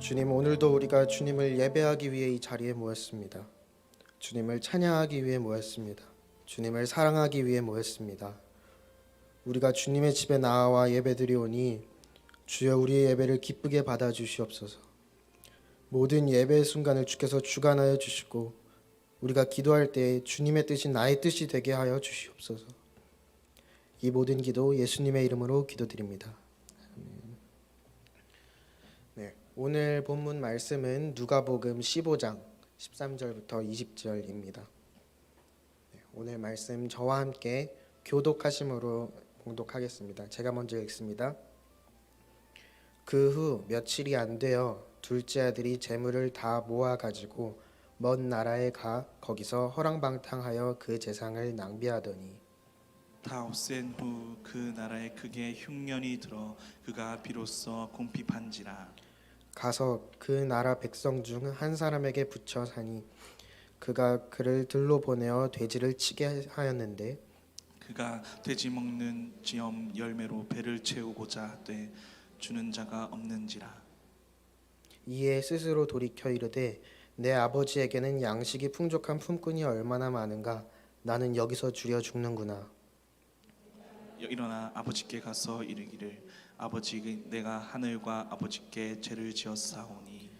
주님, 오늘도 우리가 주님을 예배하기 위해 이 자리에 모였습니다. 주님을 찬양하기 위해 모였습니다. 주님을 사랑하기 위해 모였습니다. 우리가 주님의 집에 나와 예배드리오니 주여 우리의 예배를 기쁘게 받아주시옵소서. 모든 예배의 순간을 주께서 주관하여 주시고 우리가 기도할 때 주님의 뜻이 나의 뜻이 되게 하여 주시옵소서. 이 모든 기도 예수님의 이름으로 기도드립니다. 네, 오늘 본문 말씀은 누가복음 15장 13절부터 20절입니다. 오늘 말씀 저와 함께 교독하심으로 봉독하겠습니다. 제가 먼저 읽습니다. 그 후 며칠이 안 되어 둘째 아들이 재물을 다 모아 가지고 먼 나라에 가 거기서 허랑방탕하여 그 재산을 낭비하더니 다 없앤 후 그 나라에 크게 흉년이 들어 그가 비로소 궁핍한지라. 가서 그 나라 백성 중 한 사람에게 붙여 사니 그가 그를 들로 보내어 돼지를 치게 하였는데 그가 돼지 먹는 지엄 열매로 배를 채우고자 하되 주는 자가 없는지라. 이에 스스로 돌이켜 이르되 내 아버지에게는 양식이 풍족한 품꾼이 얼마나 많은가 나는 여기서 주려 죽는구나. 일어나 아버지께 가서 이르기를 아버지 내가 하늘과 아버지께 죄를 지었사오니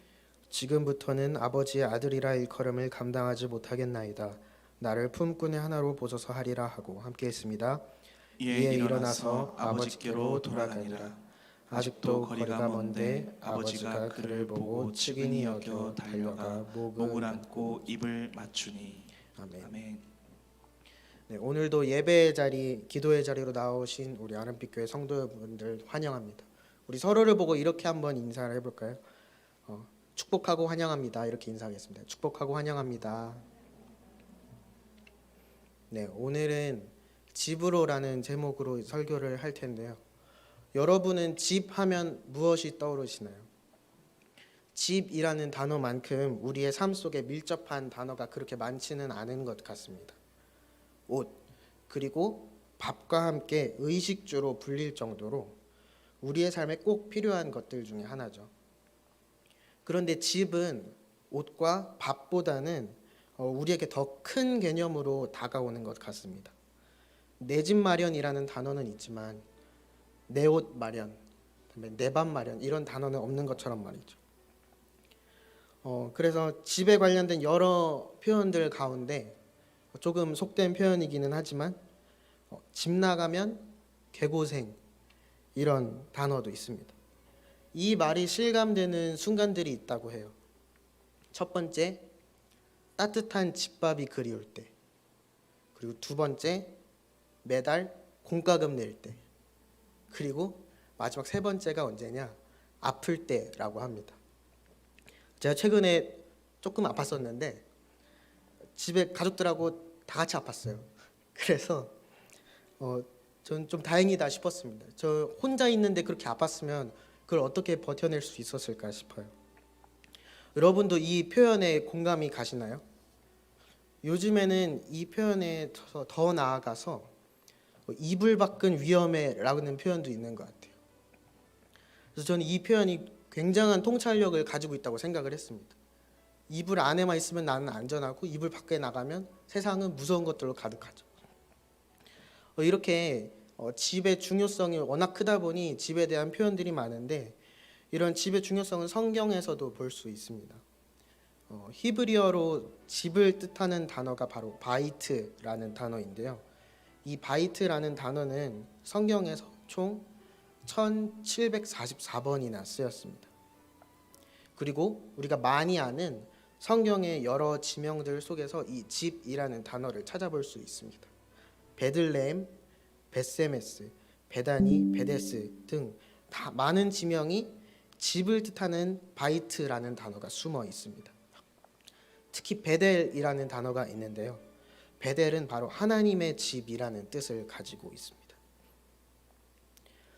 지금부터는 아버지의 아들이라 일컬음을 감당하지 못하겠나이다. 나를 품꾼의 하나로 보소서 하리라 하고 함께 했습니다. 이에 일어나서 아버지께로 돌아가니라. 아직도 거리가 먼데 아버지가 그를 보고 측은히 여겨 달려가 목을 안고 입을 맞추니. 아멘. 아멘. 네, 오늘도 예배의 자리, 기도의 자리로 나오신 우리 아름빛교회 성도분들 환영합니다. 우리 서로를 보고 이렇게 한번 인사를 해볼까요? 축복하고 환영합니다. 이렇게 인사하겠습니다. 축복하고 환영합니다. 네, 오늘은 집으로라는 제목으로 설교를 할 텐데요. 여러분은 집 하면 무엇이 떠오르시나요? 집이라는 단어만큼 우리의 삶 속에 밀접한 단어가 그렇게 많지는 않은 것 같습니다. 옷, 그리고 밥과 함께 의식주로 불릴 정도로 우리의 삶에 꼭 필요한 것들 중에 하나죠. 그런데 집은 옷과 밥보다는 우리에게 더 큰 개념으로 다가오는 것 같습니다. 내 집 마련이라는 단어는 있지만 내 옷 마련, 내 밥 마련 이런 단어는 없는 것처럼 말이죠. 그래서 집에 관련된 여러 표현들 가운데 조금 속된 표현이기는 하지만 집 나가면 개고생 이런 단어도 있습니다. 이 말이 실감되는 순간들이 있다고 해요. 첫 번째, 따뜻한 집밥이 그리울 때. 그리고 두 번째, 매달 공과금 낼 때. 그리고 마지막 세 번째가 언제냐? 아플 때라고 합니다. 제가 최근에 조금 아팠었는데 집에 가족들하고 다 같이 아팠어요. 그래서 전 좀 다행이다 싶었습니다. 저 혼자 있는데 그렇게 아팠으면 그걸 어떻게 버텨낼 수 있었을까 싶어요. 여러분도 이 표현에 공감이 가시나요? 요즘에는 이 표현에 더 나아가서 이불 밖은 위험해라는 표현도 있는 것 같아요. 그래서 저는 이 표현이 굉장한 통찰력을 가지고 있다고 생각을 했습니다. 이불 안에만 있으면 나는 안전하고 이불 밖에 나가면 세상은 무서운 것들로 가득하죠. 이렇게 집의 중요성이 워낙 크다 보니 집에 대한 표현들이 많은데 이런 집의 중요성은 성경에서도 볼 수 있습니다. 히브리어로 집을 뜻하는 단어가 바로 바이트라는 단어인데요. 이 바이트라는 단어는 성경에서 총 1744번이나 쓰였습니다. 그리고 우리가 많이 아는 성경의 여러 지명들 속에서 이 집이라는 단어를 찾아볼 수 있습니다. 베들레헴, 벳세메스, 베다니, 베데스 등 다 많은 지명이 집을 뜻하는 바이트라는 단어가 숨어 있습니다. 특히 베델이라는 단어가 있는데요. 베델은 바로 하나님의 집이라는 뜻을 가지고 있습니다.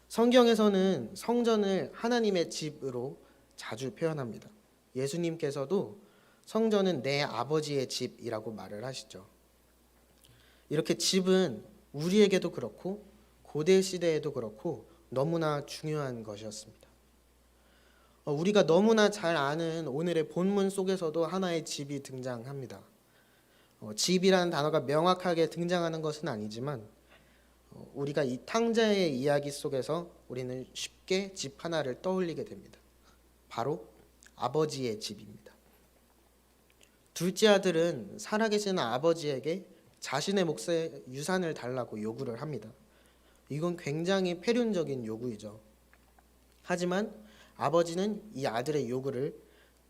성경에서는 성전을 하나님의 집으로 자주 표현합니다. 예수님께서도 성전은 내 아버지의 집이라고 말을 하시죠. 이렇게 집은 우리에게도 그렇고 고대 시대에도 그렇고 너무나 중요한 것이었습니다. 우리가 너무나 잘 아는 오늘의 본문 속에서도 하나의 집이 등장합니다. 집이라는 단어가 명확하게 등장하는 것은 아니지만 우리가 이 탕자의 이야기 속에서 우리는 쉽게 집 하나를 떠올리게 됩니다. 바로 아버지의 집입니다. 둘째 아들은 살아계신 아버지에게 자신의 몫의 유산을 달라고 요구를 합니다. 이건 굉장히 폐륜적인 요구이죠. 하지만 아버지는 이 아들의 요구를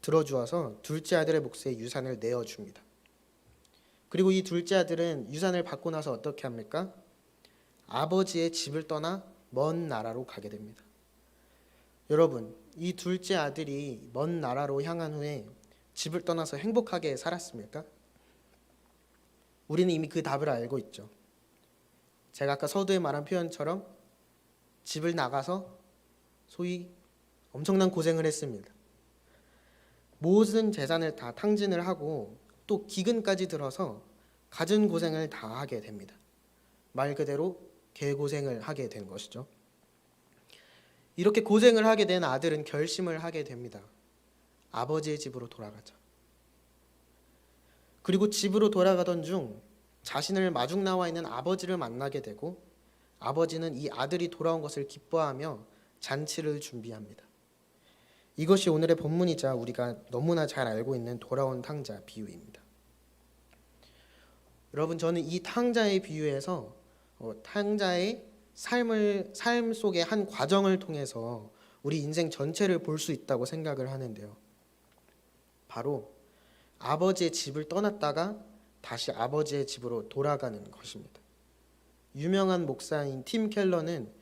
들어주어서 둘째 아들의 몫의 유산을 내어줍니다. 그리고 이 둘째 아들은 유산을 받고 나서 어떻게 합니까? 아버지의 집을 떠나 먼 나라로 가게 됩니다. 여러분, 이 둘째 아들이 먼 나라로 향한 후에 집을 떠나서 행복하게 살았습니까? 우리는 이미 그 답을 알고 있죠. 제가 아까 서두에 말한 표현처럼 집을 나가서 소위 엄청난 고생을 했습니다. 모든 재산을 다 탕진을 하고 또 기근까지 들어서 갖은 고생을 다 하게 됩니다. 말 그대로 개고생을 하게 된 것이죠. 이렇게 고생을 하게 된 아들은 결심을 하게 됩니다. 아버지의 집으로 돌아가자. 그리고 집으로 돌아가던 중 자신을 마중 나와 있는 아버지를 만나게 되고 아버지는 이 아들이 돌아온 것을 기뻐하며 잔치를 준비합니다. 이것이 오늘의 본문이자 우리가 너무나 잘 알고 있는 돌아온 탕자 비유입니다. 여러분, 저는 이 탕자의 비유에서 탕자의 삶 속의 한 과정을 통해서 우리 인생 전체를 볼 수 있다고 생각을 하는데요. 바로 아버지의 집을 떠났다가 다시 아버지의 집으로 돌아가는 것입니다. 유명한 목사인 팀 켈러는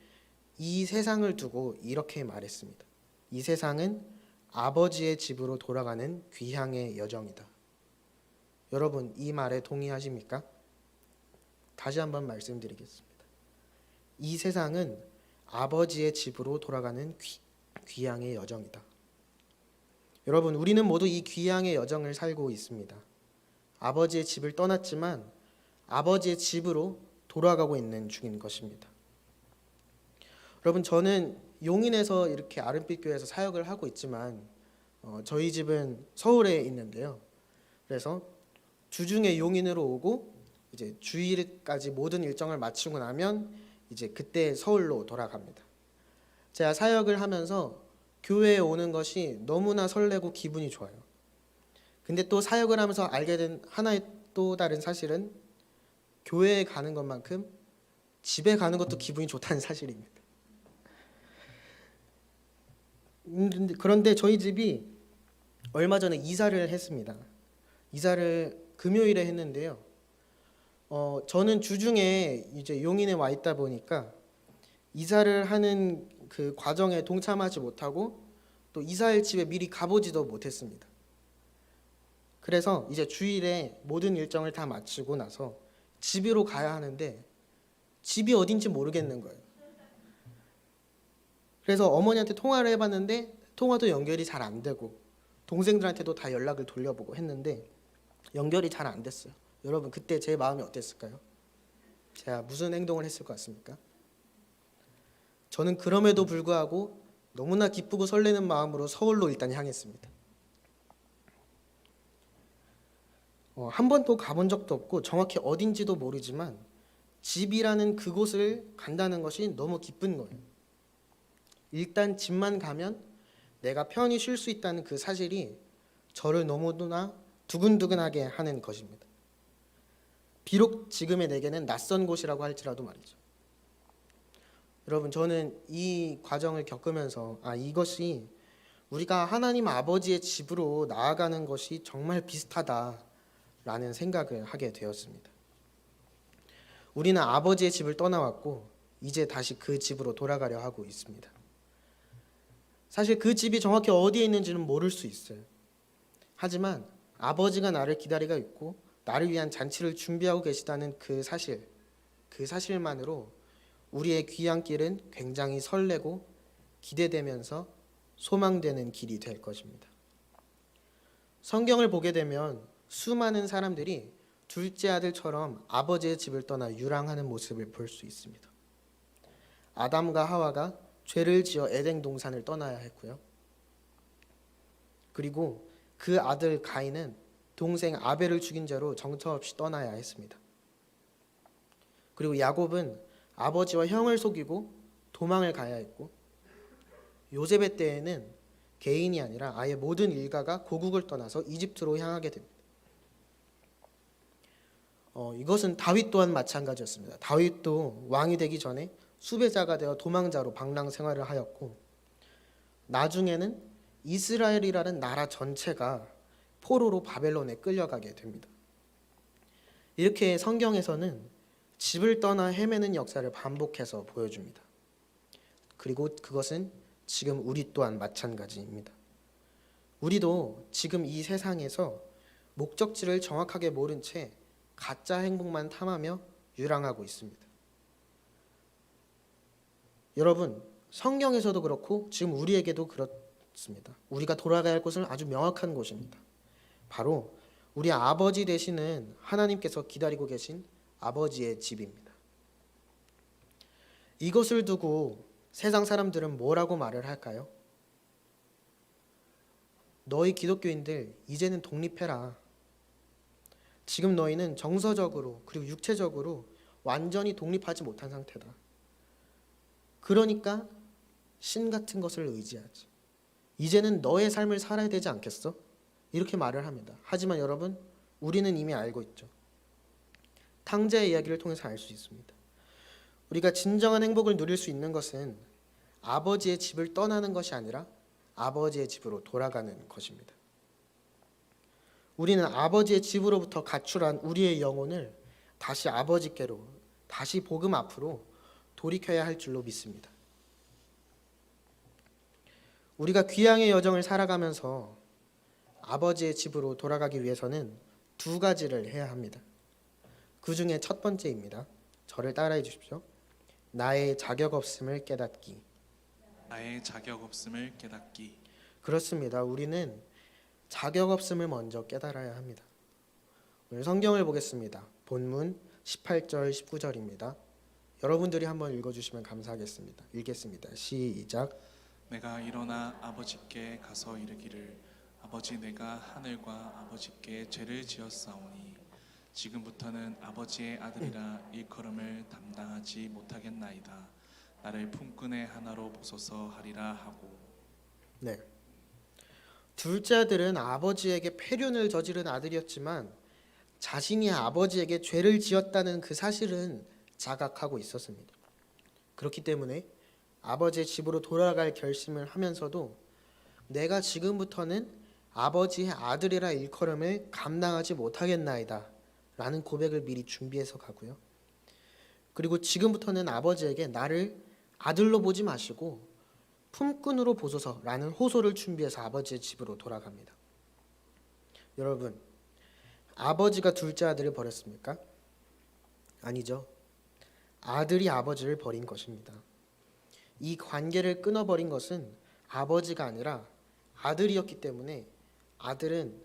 이 세상을 두고 이렇게 말했습니다. 이 세상은 아버지의 집으로 돌아가는 귀향의 여정이다. 여러분, 이 말에 동의하십니까? 다시 한번 말씀드리겠습니다. 이 세상은 아버지의 집으로 돌아가는 귀향의 여정이다. 여러분, 우리는 모두 이 귀향의 여정을 살고 있습니다. 아버지의 집을 떠났지만 아버지의 집으로 돌아가고 있는 중인 것입니다. 여러분, 저는 용인에서 이렇게 아름빛교회에서 사역을 하고 있지만 저희 집은 서울에 있는데요. 그래서 주중에 용인으로 오고 이제 주일까지 모든 일정을 마치고 나면 이제 그때 서울로 돌아갑니다. 제가 사역을 하면서 교회에 오는 것이 너무나 설레고 기분이 좋아요. 근데 또 사역을 하면서 알게 된 하나의 또 다른 사실은 교회에 가는 것만큼 집에 가는 것도 기분이 좋다는 사실입니다. 그런데 저희 집이 얼마 전에 이사를 했습니다. 이사를 금요일에 했는데요. 저는 주중에 이제 용인에 와 있다 보니까 이사를 하는 그 과정에 동참하지 못하고 또 이사할 집에 미리 가보지도 못했습니다. 그래서 이제 주일에 모든 일정을 다 마치고 나서 집으로 가야 하는데 집이 어딘지 모르겠는 거예요. 그래서 어머니한테 통화를 해봤는데 통화도 연결이 잘 안 되고 동생들한테도 다 연락을 돌려보고 했는데 연결이 잘 안 됐어요. 여러분, 그때 제 마음이 어땠을까요? 제가 무슨 행동을 했을 것 같습니까? 저는 그럼에도 불구하고 너무나 기쁘고 설레는 마음으로 서울로 일단 향했습니다. 한 번도 가본 적도 없고 정확히 어딘지도 모르지만 집이라는 그곳을 간다는 것이 너무 기쁜 거예요. 일단 집만 가면 내가 편히 쉴 수 있다는 그 사실이 저를 너무나 두근두근하게 하는 것입니다. 비록 지금의 내게는 낯선 곳이라고 할지라도 말이죠. 여러분, 저는 이 과정을 겪으면서 이것이 우리가 하나님 아버지의 집으로 나아가는 것이 정말 비슷하다라는 생각을 하게 되었습니다. 우리는 아버지의 집을 떠나왔고 이제 다시 그 집으로 돌아가려 하고 있습니다. 사실 그 집이 정확히 어디에 있는지는 모를 수 있어요. 하지만 아버지가 나를 기다리고 있고 나를 위한 잔치를 준비하고 계시다는 그 사실만으로 우리의 귀향길은 굉장히 설레고 기대되면서 소망되는 길이 될 것입니다. 성경을 보게 되면 수많은 사람들이 둘째 아들처럼 아버지의 집을 떠나 유랑하는 모습을 볼 수 있습니다. 아담과 하와가 죄를 지어 에덴 동산을 떠나야 했고요. 그리고 그 아들 가인은 동생 아벨을 죽인 죄로 정처 없이 떠나야 했습니다. 그리고 야곱은 아버지와 형을 속이고 도망을 가야 했고, 요셉의 때에는 개인이 아니라 아예 모든 일가가 고국을 떠나서 이집트로 향하게 됩니다. 이것은 다윗 또한 마찬가지였습니다. 다윗도 왕이 되기 전에 수배자가 되어 도망자로 방랑 생활을 하였고, 나중에는 이스라엘이라는 나라 전체가 포로로 바벨론에 끌려가게 됩니다. 이렇게 성경에서는 집을 떠나 헤매는 역사를 반복해서 보여줍니다. 그리고 그것은 지금 우리 또한 마찬가지입니다. 우리도 지금 이 세상에서 목적지를 정확하게 모른 채 가짜 행복만 탐하며 유랑하고 있습니다. 여러분, 성경에서도 그렇고 지금 우리에게도 그렇습니다. 우리가 돌아가야 할 곳은 아주 명확한 곳입니다. 바로 우리 아버지 되시는 하나님께서 기다리고 계신 아버지의 집입니다. 이것을 두고 세상 사람들은 뭐라고 말을 할까요? 너희 기독교인들 이제는 독립해라. 지금 너희는 정서적으로 그리고 육체적으로 완전히 독립하지 못한 상태다. 그러니까 신 같은 것을 의지하지. 이제는 너의 삶을 살아야 되지 않겠어? 이렇게 말을 합니다. 하지만 여러분, 우리는 이미 알고 있죠. 탕자의 이야기를 통해서 알 수 있습니다. 우리가 진정한 행복을 누릴 수 있는 것은 아버지의 집을 떠나는 것이 아니라 아버지의 집으로 돌아가는 것입니다. 우리는 아버지의 집으로부터 가출한 우리의 영혼을 다시 아버지께로, 다시 복음 앞으로 돌이켜야 할 줄로 믿습니다. 우리가 귀향의 여정을 살아가면서 아버지의 집으로 돌아가기 위해서는 두 가지를 해야 합니다. 그 중에 첫 번째입니다. 저를 따라해 주십시오. 나의 자격 없음을 깨닫기. 나의 자격 없음을 깨닫기. 그렇습니다. 우리는 자격 없음을 먼저 깨달아야 합니다. 오늘 성경을 보겠습니다. 본문 18절 19절입니다. 여러분들이 한번 읽어주시면 감사하겠습니다. 읽겠습니다. 시작. 내가 일어나 아버지께 가서 이르기를 아버지, 내가 하늘과 아버지께 죄를 지었사오니 지금부터는 아버지의 아들이라 일컬음을 담당하지 못하겠나이다. 나를 품꾼의 하나로 보소서 하리라 하고. 네. 둘째 아들은 아버지에게 폐륜을 저지른 아들이었지만 자신이 아버지에게 죄를 지었다는 그 사실은 자각하고 있었습니다. 그렇기 때문에 아버지의 집으로 돌아갈 결심을 하면서도 내가 지금부터는 아버지의 아들이라 일컬음을 감당하지 못하겠나이다 라는 고백을 미리 준비해서 가고요. 그리고 지금부터는 아버지에게 나를 아들로 보지 마시고 품꾼으로 보소서라는 호소를 준비해서 아버지의 집으로 돌아갑니다. 여러분, 아버지가 둘째 아들을 버렸습니까? 아니죠. 아들이 아버지를 버린 것입니다. 이 관계를 끊어버린 것은 아버지가 아니라 아들이었기 때문에 아들은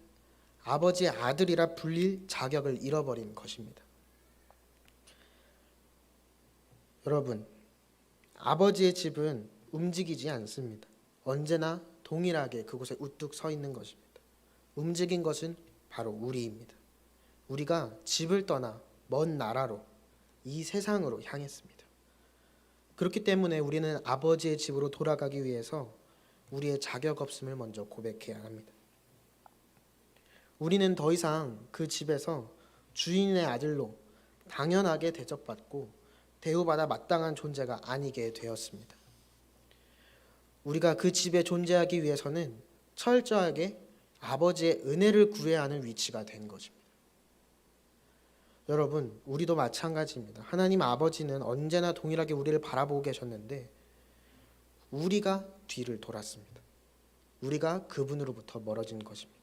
아버지의 아들이라 불릴 자격을 잃어버린 것입니다. 여러분, 아버지의 집은 움직이지 않습니다. 언제나 동일하게 그곳에 우뚝 서 있는 것입니다. 움직인 것은 바로 우리입니다. 우리가 집을 떠나 먼 나라로, 이 세상으로 향했습니다. 그렇기 때문에 우리는 아버지의 집으로 돌아가기 위해서 우리의 자격 없음을 먼저 고백해야 합니다. 우리는 더 이상 그 집에서 주인의 아들로 당연하게 대접받고 대우받아 마땅한 존재가 아니게 되었습니다. 우리가 그 집에 존재하기 위해서는 철저하게 아버지의 은혜를 구해야 하는 위치가 된 것입니다. 여러분, 우리도 마찬가지입니다. 하나님 아버지는 언제나 동일하게 우리를 바라보고 계셨는데 우리가 뒤를 돌았습니다. 우리가 그분으로부터 멀어진 것입니다.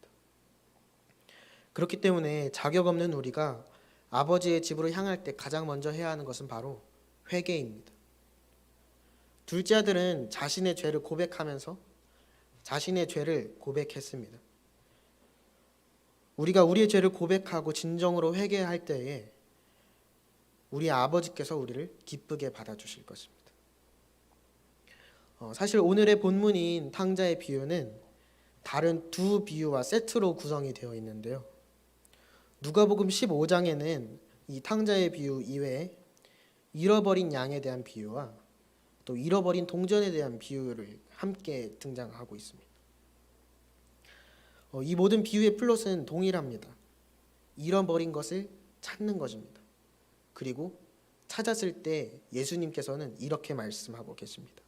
그렇기 때문에 자격 없는 우리가 아버지의 집으로 향할 때 가장 먼저 해야 하는 것은 바로 회개입니다. 둘째 아들은 자신의 죄를 고백하면서 자신의 죄를 고백했습니다. 우리가 우리의 죄를 고백하고 진정으로 회개할 때에 우리 아버지께서 우리를 기쁘게 받아주실 것입니다. 사실 오늘의 본문인 탕자의 비유는 다른 두 비유와 세트로 구성이 되어 있는데요. 누가복음 15장에는 이 탕자의 비유 이외에 잃어버린 양에 대한 비유와 또 잃어버린 동전에 대한 비유를 함께 등장하고 있습니다. 이 모든 비유의 플롯은 동일합니다. 잃어버린 것을 찾는 것입니다. 그리고 찾았을 때 예수님께서는 이렇게 말씀하고 계십니다.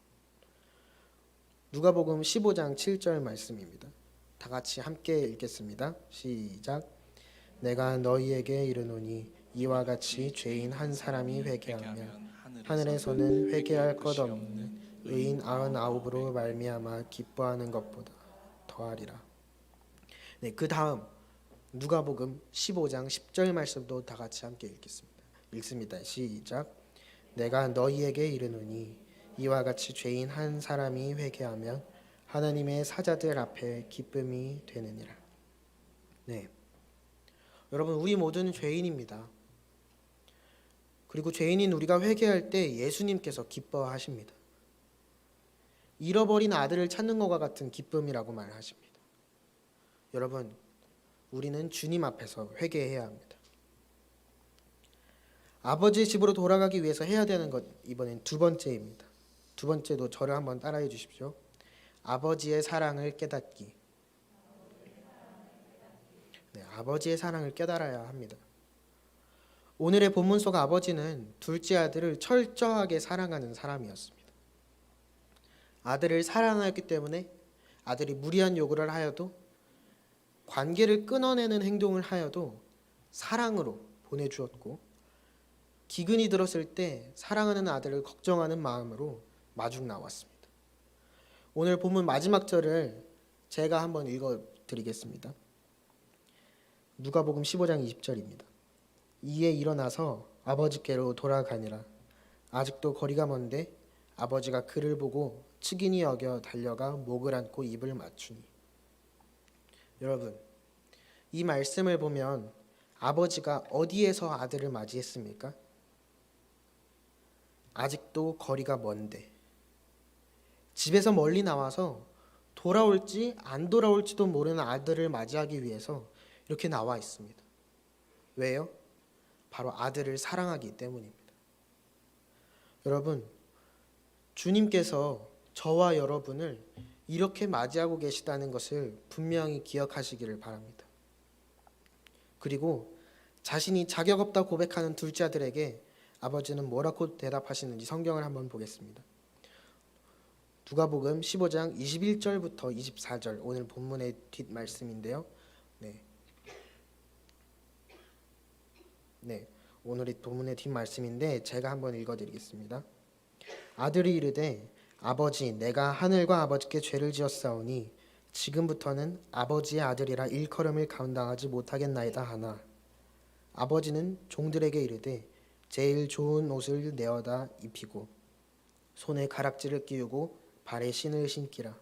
누가복음 15장 7절 말씀입니다. 다 같이 함께 읽겠습니다. 시작. 내가 너희에게 이르노니 이와 같이 죄인 한 사람이 회개하면 하늘에서는 회개할 것 없는 의인 99으로 말미암아 기뻐하는 것보다 더하리라. 네, 그 다음 누가복음 15장 10절 말씀도 다 같이 함께 읽습니다. 시작. 내가 너희에게 이르노니 이와 같이 죄인 한 사람이 회개하면 하나님의 사자들 앞에 기쁨이 되느니라. 네, 여러분 우리 모두는 죄인입니다. 그리고 죄인인 우리가 회개할 때 예수님께서 기뻐하십니다. 잃어버린 아들을 찾는 것과 같은 기쁨이라고 말하십니다. 여러분, 우리는 주님 앞에서 회개해야 합니다. 아버지의 집으로 돌아가기 위해서 해야 되는 것, 이번엔 두 번째입니다. 두 번째도 저를 한번 따라해 주십시오. 아버지의 사랑을 깨닫기. 네, 아버지의 사랑을 깨달아야 합니다. 오늘의 본문 속 아버지는 둘째 아들을 철저하게 사랑하는 사람이었습니다. 아들을 사랑하였기 때문에 아들이 무리한 요구를 하여도 관계를 끊어내는 행동을 하여도 사랑으로 보내주었고 기근이 들었을 때 사랑하는 아들을 걱정하는 마음으로 마중 나왔습니다. 오늘 본문 마지막 절을 제가 한번 읽어드리겠습니다. 누가복음 15장 20절입니다. 이에 일어나서 아버지께로 돌아가니라. 아직도 거리가 먼데 아버지가 그를 보고 측은히 여겨 달려가 목을 안고 입을 맞추니. 여러분, 이 말씀을 보면 아버지가 어디에서 아들을 맞이했습니까? 아직도 거리가 먼데, 집에서 멀리 나와서 돌아올지 안 돌아올지도 모르는 아들을 맞이하기 위해서 이렇게 나와 있습니다. 왜요? 바로 아들을 사랑하기 때문입니다. 여러분, 주님께서 저와 여러분을 이렇게 맞이하고 계시다는 것을 분명히 기억하시기를 바랍니다. 그리고 자신이 자격 없다 고백하는 둘째 아들에게 아버지는 뭐라고 대답하시는지 성경을 한번 보겠습니다. 누가복음 15장 21절부터 24절, 오늘 본문의 뒷말씀인데요. 오늘의 본문의 뒷말씀인데 제가 한번 읽어드리겠습니다. 아들이 이르되 아버지, 내가 하늘과 아버지께 죄를 지었사오니 지금부터는 아버지의 아들이라 일컬음을 감당하지 못하겠나이다 하나, 아버지는 종들에게 이르되 제일 좋은 옷을 내어다 입히고 손에 가락지를 끼우고 발에 신을 신기라.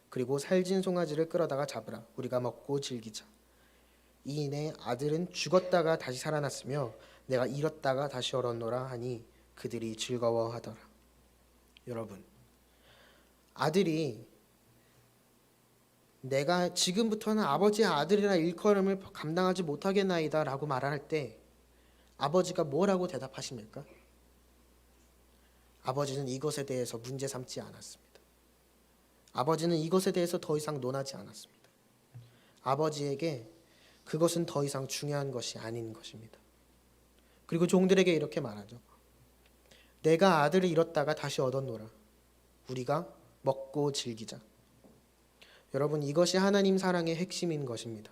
그리고 살진 송아지를 끌어다가 잡으라. 우리가 먹고 즐기자. 이인의 아들은 죽었다가 다시 살아났으며 내가 잃었다가 다시 얻었노라 하니 그들이 즐거워하더라. 여러분, 아들이 내가 지금부터는 아버지의 아들이라 일컬음을 감당하지 못하겠나이다 라고 말할 때 아버지가 뭐라고 대답하십니까? 아버지는 이것에 대해서 문제 삼지 않았습니다. 아버지는 이것에 대해서 더 이상 논하지 않았습니다. 아버지에게 그것은 더 이상 중요한 것이 아닌 것입니다. 그리고 종들에게 이렇게 말하죠. 내가 아들을 잃었다가 다시 얻었노라. 우리가 먹고 즐기자. 여러분, 이것이 하나님 사랑의 핵심인 것입니다.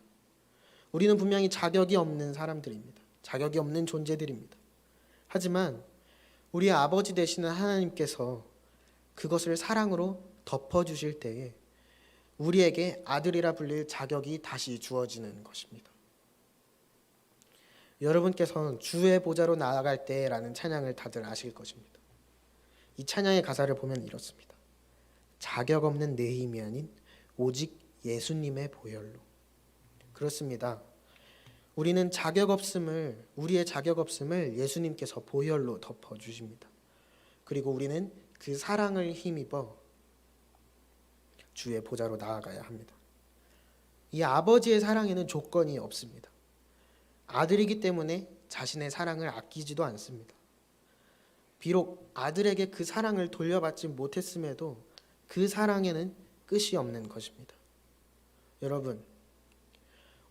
우리는 분명히 자격이 없는 사람들입니다. 자격이 없는 존재들입니다. 하지만 우리 아버지 되시는 하나님께서 그것을 사랑으로 덮어주실 때에 우리에게 아들이라 불릴 자격이 다시 주어지는 것입니다. 여러분께서는 주의 보좌로 나아갈 때라는 찬양을 다들 아실 것입니다. 이 찬양의 가사를 보면 이렇습니다. 자격 없는 내 힘이 아닌 오직 예수님의 보혈로. 그렇습니다. 우리는 우리의 자격 없음을 예수님께서 보혈로 덮어주십니다. 그리고 우리는 그 사랑을 힘입어 주의 보좌로 나아가야 합니다. 이 아버지의 사랑에는 조건이 없습니다. 아들이기 때문에 자신의 사랑을 아끼지도 않습니다. 비록 아들에게 그 사랑을 돌려받지 못했음에도 그 사랑에는 끝이 없는 것입니다. 여러분,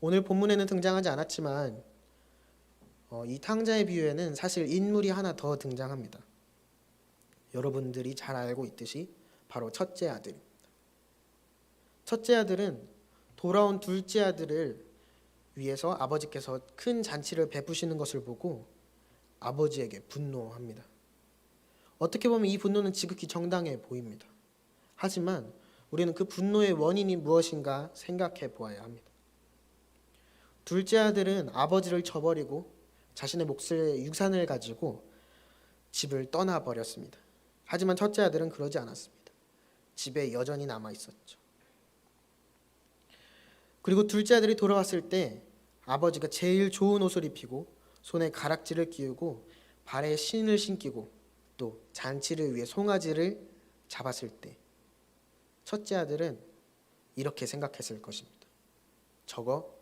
오늘 본문에는 등장하지 않았지만 이 탕자의 비유에는 사실 인물이 하나 더 등장합니다. 여러분들이 잘 알고 있듯이 바로 첫째 아들입니다. 첫째 아들은 돌아온 둘째 아들을 위해서 아버지께서 큰 잔치를 베푸시는 것을 보고 아버지에게 분노합니다. 어떻게 보면 이 분노는 지극히 정당해 보입니다. 하지만 우리는 그 분노의 원인이 무엇인가 생각해 보아야 합니다. 둘째 아들은 아버지를 저버리고 자신의 몫의 유산을 가지고 집을 떠나버렸습니다. 하지만 첫째 아들은 그러지 않았습니다. 집에 여전히 남아 있었죠. 그리고 둘째 아들이 돌아왔을 때 아버지가 제일 좋은 옷을 입히고 손에 가락지를 끼우고 발에 신을 신기고 또 잔치를 위해 송아지를 잡았을 때 첫째 아들은 이렇게 생각했을 것입니다. 저거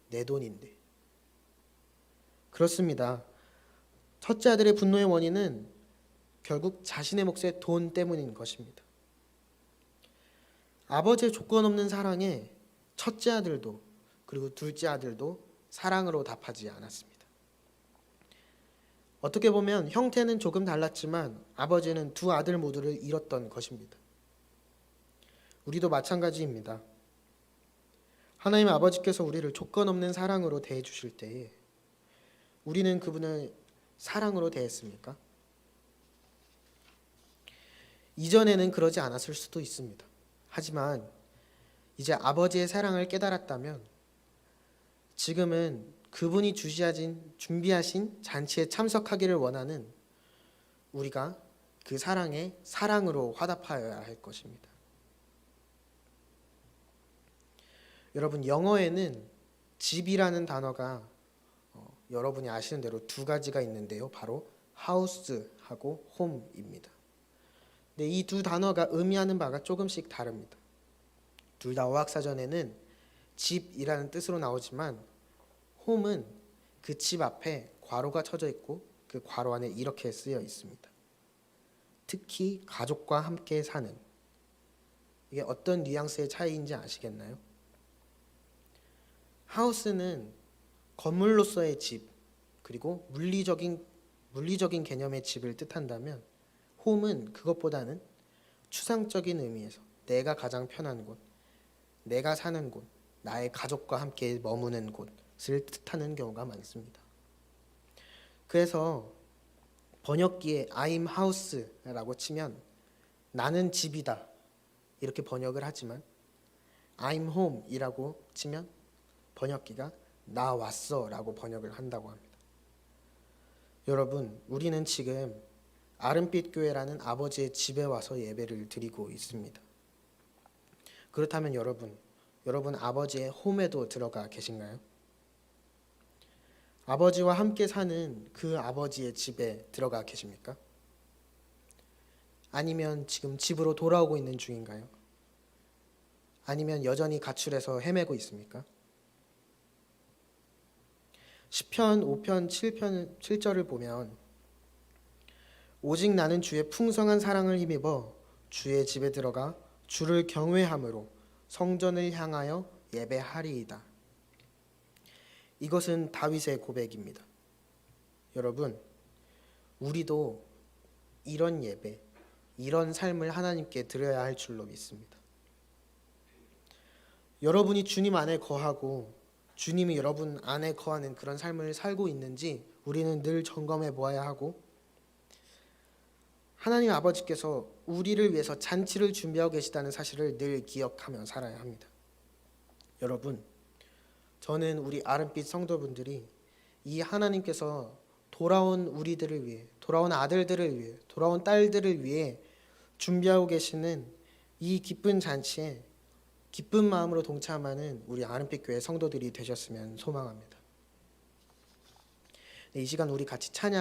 내 돈인데. 그렇습니다. 첫째 아들의 분노의 원인은 결국 자신의 몫의 돈 때문인 것입니다. 아버지의 조건 없는 사랑에 첫째 아들도 그리고 둘째 아들도 사랑으로 답하지 않았습니다. 어떻게 보면 형태는 조금 달랐지만 아버지는 두 아들 모두를 잃었던 것입니다. 우리도 마찬가지입니다. 하나님 아버지께서 우리를 조건 없는 사랑으로 대해 주실 때에 우리는 그분을 사랑으로 대했습니까? 이전에는 그러지 않았을 수도 있습니다. 하지만 이제 아버지의 사랑을 깨달았다면 지금은 그분이 준비하신 잔치에 참석하기를 원하는 우리가 그 사랑에 사랑으로 화답하여야 할 것입니다. 여러분, 영어에는 집이라는 단어가 여러분이 아시는 대로 두 가지가 있는데요. 바로 house하고 home입니다. 근데 이 두 단어가 의미하는 바가 조금씩 다릅니다. 둘 다 어학사전에는 집이라는 뜻으로 나오지만 home은 그 집 앞에 괄호가 쳐져 있고 그 괄호 안에 이렇게 쓰여 있습니다. 특히 가족과 함께 사는. 이게 어떤 뉘앙스의 차이인지 아시겠나요? house는 건물로서의 집, 그리고 물리적인 개념의 집을 뜻한다면 home은 그것보다는 추상적인 의미에서 내가 가장 편한 곳, 내가 사는 곳, 나의 가족과 함께 머무는 곳을 뜻하는 경우가 많습니다. 그래서 번역기에 I'm house라고 치면 나는 집이다 이렇게 번역을 하지만 I'm home이라고 치면 번역기가 나 왔어 라고 번역을 한다고 합니다. 여러분, 우리는 지금 아름빛 교회라는 아버지의 집에 와서 예배를 드리고 있습니다. 그렇다면 여러분 아버지의 홈에도 들어가 계신가요? 아버지와 함께 사는 그 아버지의 집에 들어가 계십니까? 아니면 지금 집으로 돌아오고 있는 중인가요? 아니면 여전히 가출해서 헤매고 있습니까? 시편 5편 7절을 보면 오직 나는 주의 풍성한 사랑을 힘입어 주의 집에 들어가 주를 경외함으로 성전을 향하여 예배하리이다. 이것은 다윗의 고백입니다. 여러분, 우리도 이런 예배, 이런 삶을 하나님께 드려야 할 줄로 믿습니다. 여러분이 주님 안에 거하고 주님이 여러분 안에 거하는 그런 삶을 살고 있는지 우리는 늘 점검해 보아야 하고, 하나님 아버지께서 우리를 위해서 잔치를 준비하고 계시다는 사실을 늘 기억하며 살아야 합니다. 여러분, 저는 우리 아름빛 성도분들이 이 하나님께서 돌아온 우리들을 위해, 돌아온 아들들을 위해, 돌아온 딸들을 위해 준비하고 계시는 이 기쁜 잔치에 기쁜 마음으로 동참하는 우리 아름빛 교회 성도들이 되셨으면 소망합니다. 이 시간 우리 같이 찬양